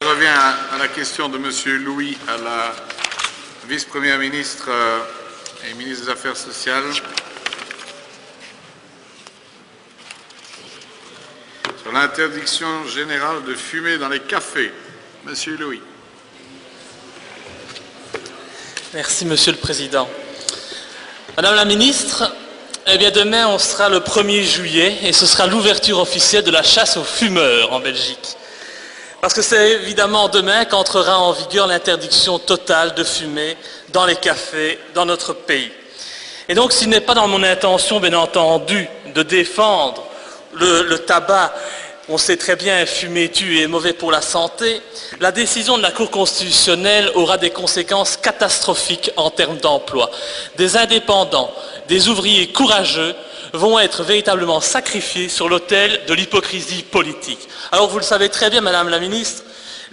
Je reviens à la question de M. Louis, à la vice-première ministre et ministre des Affaires sociales. Sur l'interdiction générale de fumer dans les cafés. M. Louis. Merci, Monsieur le Président. Madame la Ministre, eh bien demain, on sera le 1er juillet et ce sera l'ouverture officielle de la chasse aux fumeurs en Belgique. Parce que c'est évidemment demain qu'entrera en vigueur l'interdiction totale de fumer dans les cafés dans notre pays. Et donc, s'il n'est pas dans mon intention, bien entendu, de défendre le tabac, on sait très bien, fumer tue et est mauvais pour la santé, la décision de la Cour constitutionnelle aura des conséquences catastrophiques en termes d'emploi. Des indépendants, des ouvriers courageux vont être véritablement sacrifiés sur l'autel de l'hypocrisie politique. Alors vous le savez très bien, Madame la Ministre,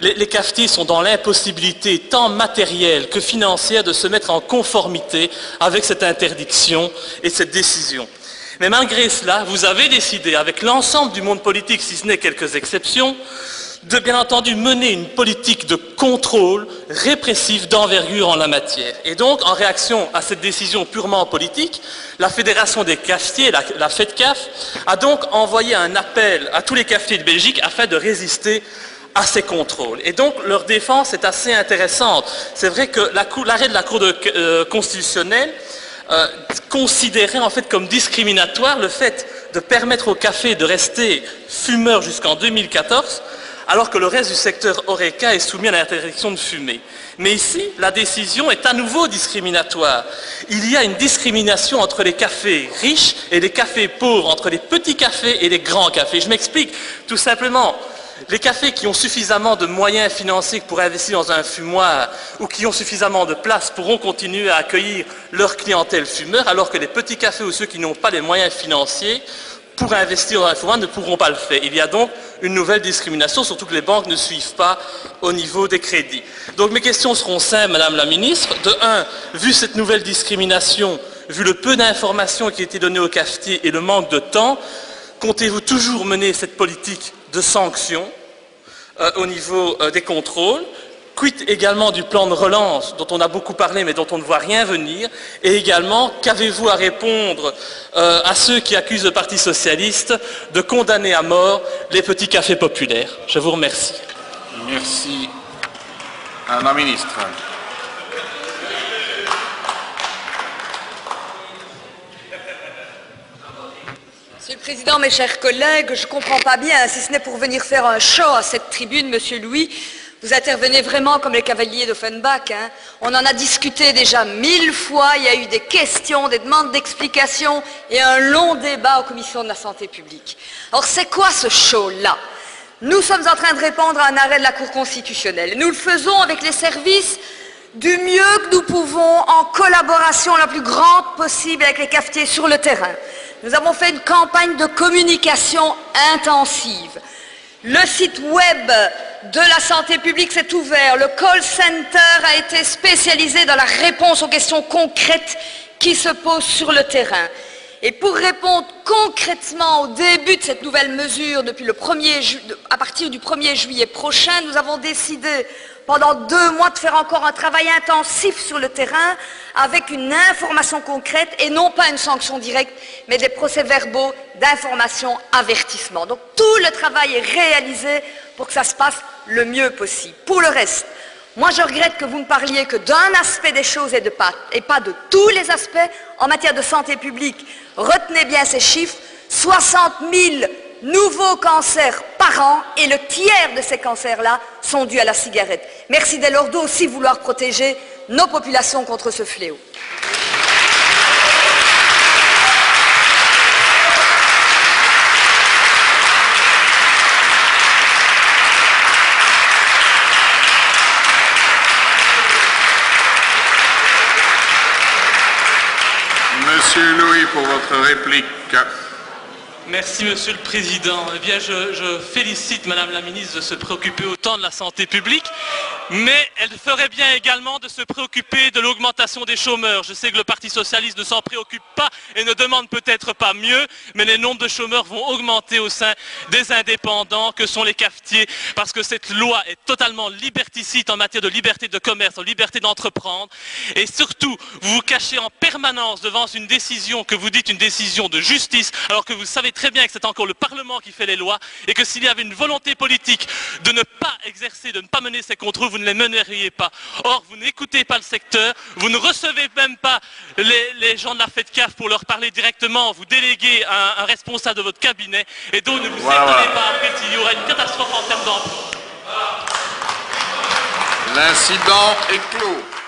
les cafetiers sont dans l'impossibilité tant matérielle que financière de se mettre en conformité avec cette interdiction et cette décision. Mais malgré cela, vous avez décidé, avec l'ensemble du monde politique, si ce n'est quelques exceptions, de bien entendu mener une politique de contrôle répressif d'envergure en la matière. Et donc, en réaction à cette décision purement politique, la Fédération des cafetiers, la FEDCAF, a donc envoyé un appel à tous les cafetiers de Belgique afin de résister à ces contrôles. Et donc, leur défense est assez intéressante. C'est vrai que l'arrêt de la Cour constitutionnelle considérait en fait comme discriminatoire le fait de permettre aux cafés de rester fumeurs jusqu'en 2014, alors que le reste du secteur HoReCa est soumis à l'interdiction de fumer. Mais ici, la décision est à nouveau discriminatoire. Il y a une discrimination entre les cafés riches et les cafés pauvres, entre les petits cafés et les grands cafés. Je m'explique. Tout simplement, les cafés qui ont suffisamment de moyens financiers pour investir dans un fumoir ou qui ont suffisamment de place pourront continuer à accueillir leur clientèle fumeur, alors que les petits cafés ou ceux qui n'ont pas les moyens financiers pour investir dans un fumoir ne pourront pas le faire. Il y a donc une nouvelle discrimination, surtout que les banques ne suivent pas au niveau des crédits. Donc mes questions seront simples, Madame la Ministre. De un, vu cette nouvelle discrimination, vu le peu d'informations qui a été données aux cafetiers et le manque de temps, comptez-vous toujours mener cette politique de sanctions au niveau des contrôles? Quid également du plan de relance dont on a beaucoup parlé mais dont on ne voit rien venir? Et également, qu'avez-vous à répondre à ceux qui accusent le Parti socialiste de condamner à mort les petits cafés populaires? Je vous remercie. Merci. Madame la Ministre. Monsieur le Président, mes chers collègues, je ne comprends pas bien, si ce n'est pour venir faire un show à cette tribune, Monsieur Louis, vous intervenez vraiment comme les cavaliers d'Offenbach. Hein. On en a discuté déjà 1000 fois, il y a eu des questions, des demandes d'explications et un long débat aux commissions de la santé publique. Alors c'est quoi ce show-là? Nous sommes en train de répondre à un arrêt de la Cour constitutionnelle. Nous le faisons avec les services du mieux que nous pouvons, en collaboration la plus grande possible avec les cafetiers sur le terrain. Nous avons fait une campagne de communication intensive. Le site web de la santé publique s'est ouvert. Le call center a été spécialisé dans la réponse aux questions concrètes qui se posent sur le terrain. Et pour répondre concrètement au début de cette nouvelle mesure, à partir du 1er juillet prochain, nous avons décidé pendant 2 mois de faire encore un travail intensif sur le terrain avec une information concrète et non pas une sanction directe, mais des procès-verbaux d'information avertissement. Donc tout le travail est réalisé pour que ça se passe le mieux possible. Pour le reste, moi je regrette que vous ne parliez que d'un aspect des choses et pas de tous les aspects en matière de santé publique. Retenez bien ces chiffres, 60 000 nouveaux cancers par an et le tiers de ces cancers-là sont dus à la cigarette. Merci dès lors d'aussi vouloir protéger nos populations contre ce fléau. Monsieur Louis, pour votre réplique. Merci, Monsieur le Président. Eh bien, je félicite Madame la Ministre de se préoccuper autant de la santé publique. Mais elle ferait bien également de se préoccuper de l'augmentation des chômeurs. Je sais que le Parti socialiste ne s'en préoccupe pas et ne demande peut-être pas mieux, mais les nombres de chômeurs vont augmenter au sein des indépendants que sont les cafetiers, parce que cette loi est totalement liberticide en matière de liberté de commerce, en liberté d'entreprendre. Et surtout, vous vous cachez en permanence devant une décision que vous dites une décision de justice, alors que vous savez très bien que c'est encore le Parlement qui fait les lois et que s'il y avait une volonté politique de ne pas exercer, de ne pas mener ces contrôles, vous ne les meneriez pas. Or, vous n'écoutez pas le secteur, vous ne recevez même pas les gens de la FEDCAF pour leur parler directement, vous déléguez un responsable de votre cabinet, et donc ne vous étonnez pas après s'il y aura une catastrophe en termes d'emploi. L'incident est clos.